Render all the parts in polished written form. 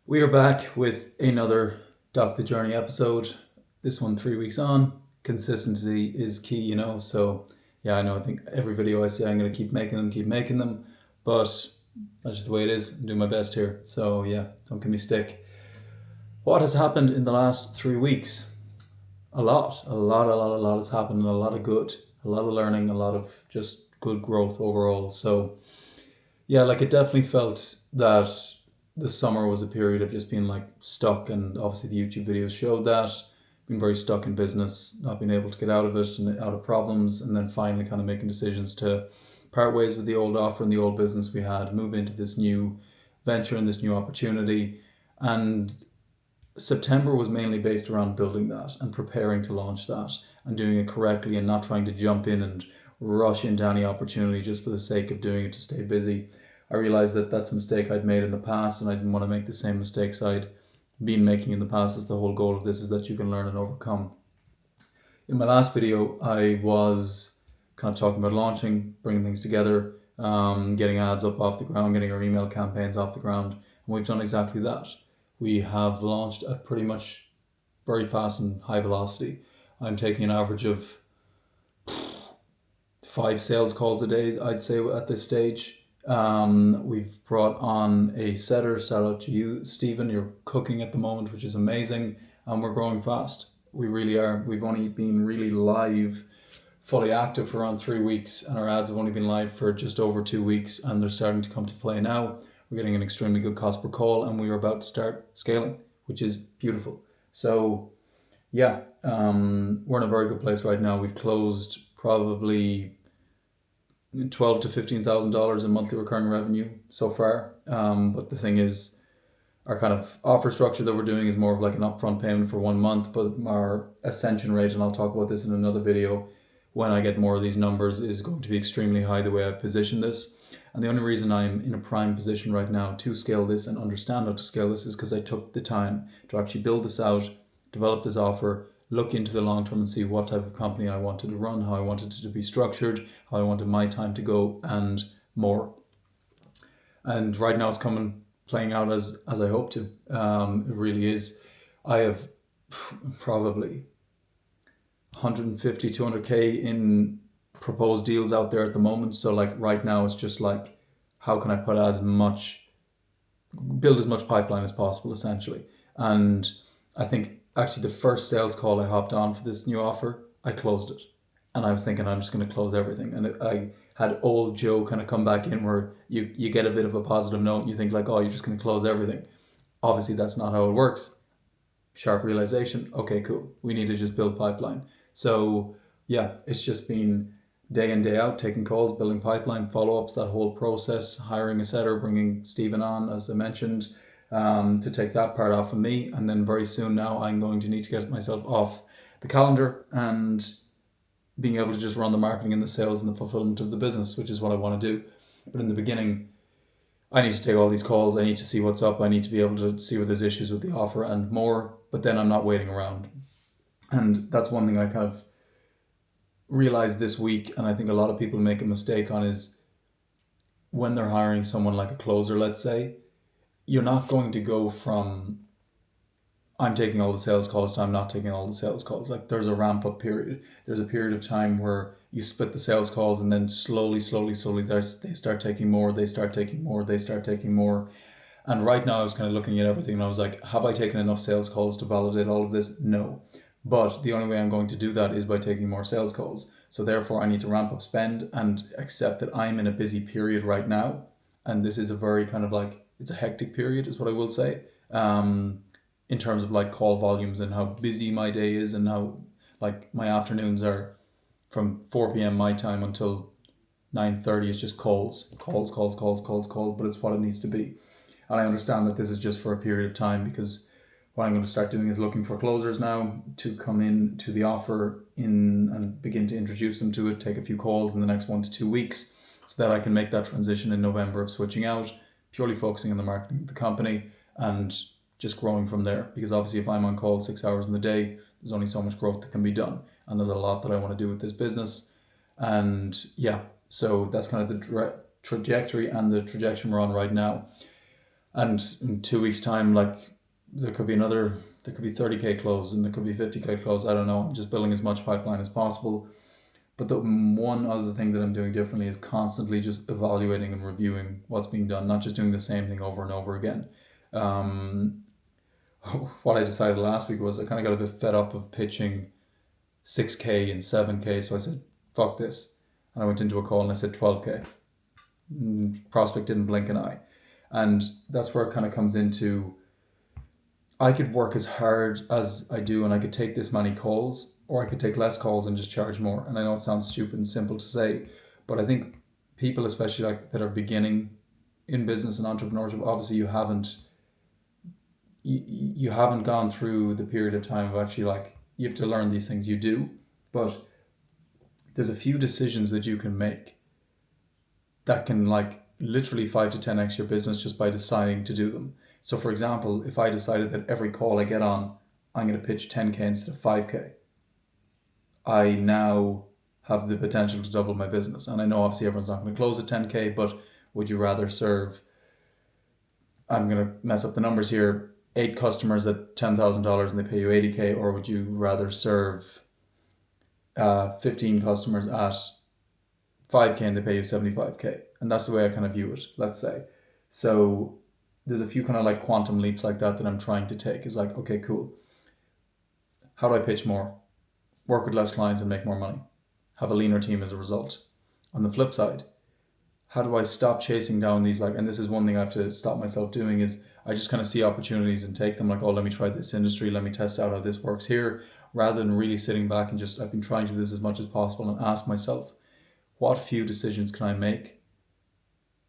We are back with another Doc the Journey episode. This one 3 weeks on. Consistency is key, So yeah, I know. I think every video I say I'm gonna keep making them, but that's just the way it is. I'm doing my best here. So yeah, don't give me stick. What has happened in the last 3 weeks? A lot has happened, and a lot of good, a lot of learning, a lot of just good growth overall. So yeah, like it definitely felt that the summer was a period of just being like stuck, and obviously the YouTube videos showed that. Being very stuck in business, not being able to get out of it and out of problems, and then finally kind of making decisions to part ways with the old offer and the old business we had, move into this new venture and this new opportunity. And September was mainly based around building that and preparing to launch that and doing it correctly and not trying to jump in and rush into any opportunity just for the sake of doing it to stay busy. I realized that that's a mistake I'd made in the past, and I didn't want to make the same mistakes I'd been making in the past. As the whole goal of this is that you can learn and overcome. In my last video, I was kind of talking about launching, bringing things together, getting ads up off the ground, getting our email campaigns off the ground, and we've done exactly that. We have launched at pretty much very fast and high velocity. I'm taking an average of 5 sales calls a day, I'd say, at this stage. We've brought on a setter. Shout out to you, Stephen. You're cooking at the moment, which is amazing. And we're growing fast. We really are. We've only been really live, fully active for around 3 weeks, and our ads have only been live for just over 2 weeks, and they're starting to come to play now. We're getting an extremely good cost per call, and we are about to start scaling, which is beautiful. So yeah, we're in a very good place right now. We've closed probably $12,000 to $15,000 in monthly recurring revenue so far. But the thing is, our kind of offer structure that we're doing is more of like an upfront payment for 1 month, but our ascension rate, and I'll talk about this in another video when I get more of these numbers, is going to be extremely high the way I position this. And the only reason I'm in a prime position right now to scale this and understand how to scale this is because I took the time to actually build this out, develop this offer, look into the long term and see what type of company I wanted to run, how I wanted it to be structured, how I wanted my time to go, and more. And right now it's playing out as I hope to. It really is. I have probably 150, 200K in proposed deals out there at the moment. So like right now it's just like, how can I build as much pipeline as possible, essentially. And I think actually the first sales call I hopped on for this new offer, I closed it. And I was thinking I'm just going to close everything. And I had old Joe kind of come back in where you get a bit of a positive note and you think like, oh, you're just going to close everything. Obviously, that's not how it works. Sharp realization. Okay, cool. We need to just build pipeline. So yeah, it's just been day in, day out, taking calls, building pipeline, follow-ups, that whole process, hiring a setter, bringing Stephen on, as I mentioned, to take that part off of me. And then very soon now I'm going to need to get myself off the calendar and being able to just run the marketing and the sales and the fulfillment of the business, which is what I want to do. But in the beginning, I need to take all these calls. I need to see what's up. I need to be able to see where there's issues with the offer and more. But then I'm not waiting around. And that's one thing I kind of realized this week, and I think a lot of people make a mistake on, is when they're hiring someone like a closer, let's say, you're not going to go from I'm taking all the sales calls to I'm not taking all the sales calls. Like there's a ramp up period. There's a period of time where you split the sales calls, and then slowly, they start taking more, they start taking more, they start taking more. And right now I was kind of looking at everything and I was like, have I taken enough sales calls to validate all of this? No. But the only way I'm going to do that is by taking more sales calls. So therefore I need to ramp up spend and accept that I'm in a busy period right now. And this is a very kind of like, it's a hectic period is what I will say. In terms of like call volumes and how busy my day is, and how like my afternoons are from 4 p.m. my time until 9:30 is just calls, but it's what it needs to be. And I understand that this is just for a period of time, because what I'm going to start doing is looking for closers now to come in to the offer in and begin to introduce them to it, take a few calls in the next 1 to 2 weeks, so that I can make that transition in November of switching out, purely focusing on the marketing of the company and just growing from there. Because obviously if I'm on call 6 hours in the day, there's only so much growth that can be done. And there's a lot that I want to do with this business. And yeah, so that's kind of the trajectory and the trajectory we're on right now. And in 2 weeks' time, like there could be another, there could be 30K closed and there could be 50K closed. I don't know. I'm just building as much pipeline as possible. But the one other thing that I'm doing differently is constantly just evaluating and reviewing what's being done, not just doing the same thing over and over again. Um, what I decided last week was I kind of got a bit fed up of pitching 6K and 7K. So I said, fuck this. And I went into a call and I said 12K. Prospect didn't blink an eye. And that's where it kind of comes into, I could work as hard as I do and I could take this many calls, or I could take less calls and just charge more. And I know it sounds stupid and simple to say, but I think people, especially like that are beginning in business and entrepreneurship, obviously you haven't gone through the period of time of actually like you have to learn these things. You do, but there's a few decisions that you can make that can like literally 5 to 10x your business just by deciding to do them. So for example, if I decided that every call I get on, I'm going to pitch 10K instead of 5K, I now have the potential to double my business. And I know obviously everyone's not going to close at 10K, but would you rather serve, I'm going to mess up the numbers here, 8 customers at $10,000 and they pay you 80K, or would you rather serve 15 customers at 5K and they pay you 75K? And that's the way I kind of view it, let's say. So there's a few kind of like quantum leaps like that I'm trying to take. Is like, okay, cool. How do I pitch more? Work with less clients and make more money. Have a leaner team as a result. On the flip side, how do I stop chasing down these like, and this is one thing I have to stop myself doing, is I just kind of see opportunities and take them like, oh, let me try this industry, let me test out how this works here, rather than really sitting back and just, I've been trying to do this as much as possible and ask myself, what few decisions can I make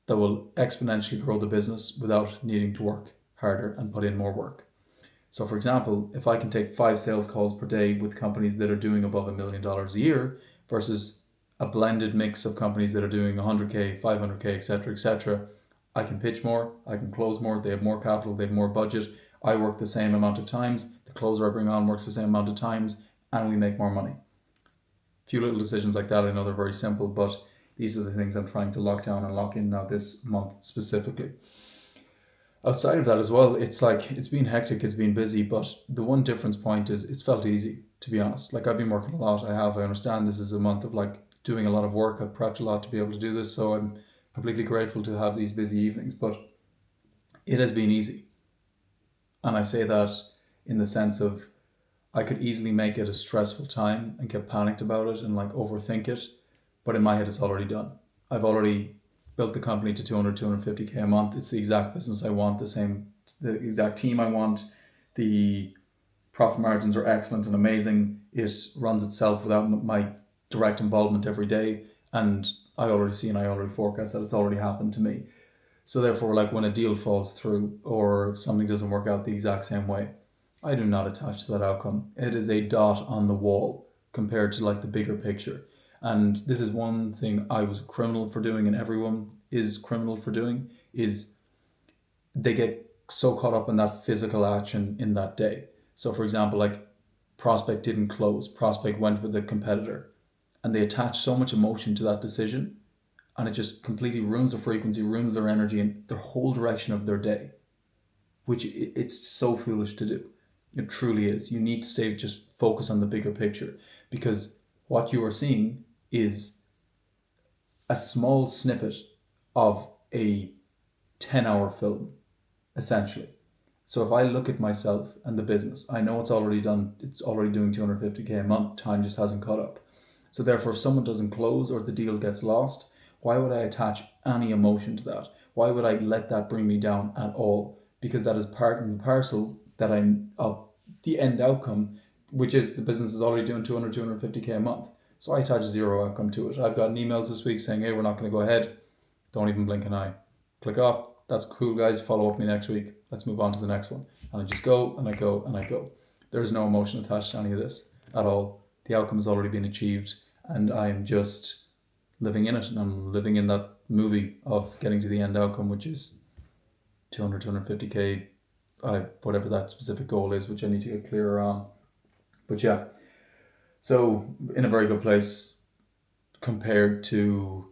that will exponentially grow the business without needing to work harder and put in more work? So for example, if I can take 5 sales calls per day with companies that are doing above $1 million a year versus a blended mix of companies that are doing 100K, 500K, etc., I can pitch more, I can close more, they have more capital, they have more budget, I work the same amount of times, the closer I bring on works the same amount of times, and we make more money. A few little decisions like that, I know they're very simple, but these are the things I'm trying to lock down and lock in now this month specifically. Outside of that as well, it's like, it's been hectic, it's been busy, but the one difference point is it's felt easy, to be honest. Like I've been working a lot, I understand this is a month of like doing a lot of work, I've prepped a lot to be able to do this, so I'm completely grateful to have these busy evenings, but it has been easy. And I say that in the sense of I could easily make it a stressful time and get panicked about it and like overthink it, but in my head it's already done. I've already built the company to 250K a month. It's the exact business I want, the exact team I want. The profit margins are excellent and amazing. It runs itself without my direct involvement every day. And I already see and I already forecast that it's already happened to me. So therefore, like when a deal falls through or something doesn't work out the exact same way, I do not attach to that outcome. It is a dot on the wall compared to like the bigger picture. And this is one thing I was a criminal for doing, and everyone is criminal for doing, is they get so caught up in that physical action in that day. So for example, like prospect didn't close, prospect went with a competitor, and they attach so much emotion to that decision, and it just completely ruins their frequency, ruins their energy and their whole direction of their day, which it's so foolish to do. It truly is. You need to stay, just focus on the bigger picture, because what you are seeing is a small snippet of a 10-hour film, essentially. So if I look at myself and the business, I know it's already done, it's already doing 250K a month, time just hasn't caught up. So therefore, if someone doesn't close or the deal gets lost, why would I attach any emotion to that? Why would I let that bring me down at all? Because that is part and parcel that I'm of the end outcome, which is the business is already doing 250K a month. So I attach zero outcome to it. I've gotten emails this week saying, hey, we're not going to go ahead. Don't even blink an eye. Click off. That's cool, guys. Follow up with me next week. Let's move on to the next one. And I just go and I go and I go. There's no emotion attached to any of this at all. The outcome has already been achieved, and I am just living in it, and I'm living in that movie of getting to the end outcome, which is 250K, whatever that specific goal is, which I need to get clearer on. But yeah, so in a very good place compared to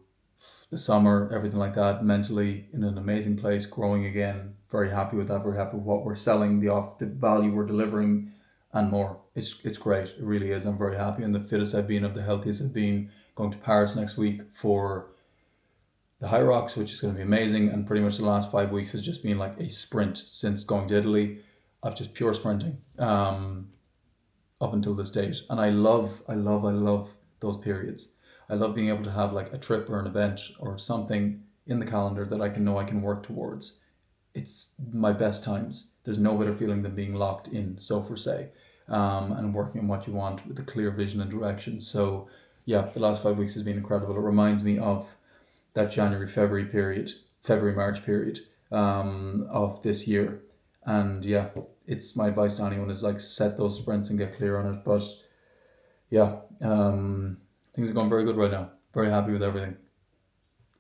the summer, everything like that, mentally in an amazing place, growing again. Very happy with that. Very happy with what we're selling, the value we're delivering, and more. It's great. It really is. I'm very happy, and the fittest I've been, of the healthiest I've been. Going to Paris next week for the High Rocks, which is going to be amazing. And pretty much the last 5 weeks has just been like a sprint since going to Italy. Of just pure sprinting. Up until this date. And I love those periods. I love being able to have like a trip or an event or something in the calendar that I can know I can work towards. It's my best times. There's no better feeling than being locked in, so for say, and working on what you want with a clear vision and direction. So, yeah, the last 5 weeks has been incredible. It reminds me of that February March period of this year, and yeah, it's my advice to anyone is like set those sprints and get clear on it. But yeah, things are going very good right now. Very happy with everything.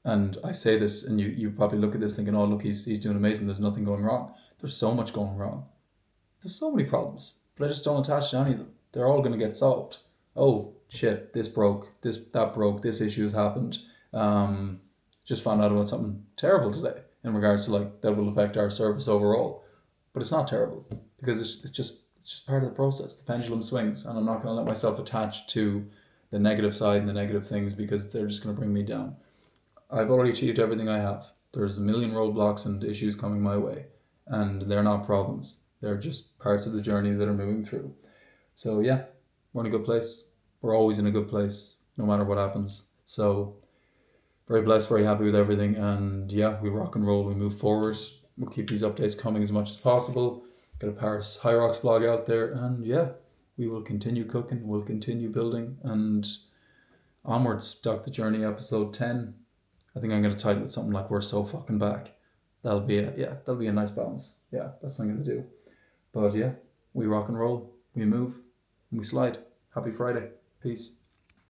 And I say this, and you probably look at this thinking, oh, look, he's doing amazing. There's nothing going wrong. There's so much going wrong. There's so many problems, but I just don't attach to any of them. They're all going to get solved. Oh, shit, this broke, that broke, this issue has happened. Um, just found out about something terrible today in regards to like that will affect our service overall. But it's not terrible because it's just part of the process. The pendulum swings, and I'm not going to let myself attach to the negative side and the negative things because they're just going to bring me down. I've already achieved everything I have. There's a million roadblocks and issues coming my way, and they're not problems. They're just parts of the journey that are moving through. So yeah, we're in a good place. We're always in a good place, no matter what happens. So very blessed, very happy with everything, and yeah, we rock and roll. We move forward. We'll keep these updates coming as much as possible. Get a Paris High Rocks vlog out there, and yeah, we will continue cooking. We'll continue building, and onwards. Doc the Journey episode 10. I think I'm going to title it something like "We're So Fucking Back." That'll be a nice balance. Yeah, that's what I'm going to do. But yeah, we rock and roll, we move, and we slide. Happy Friday. Peace.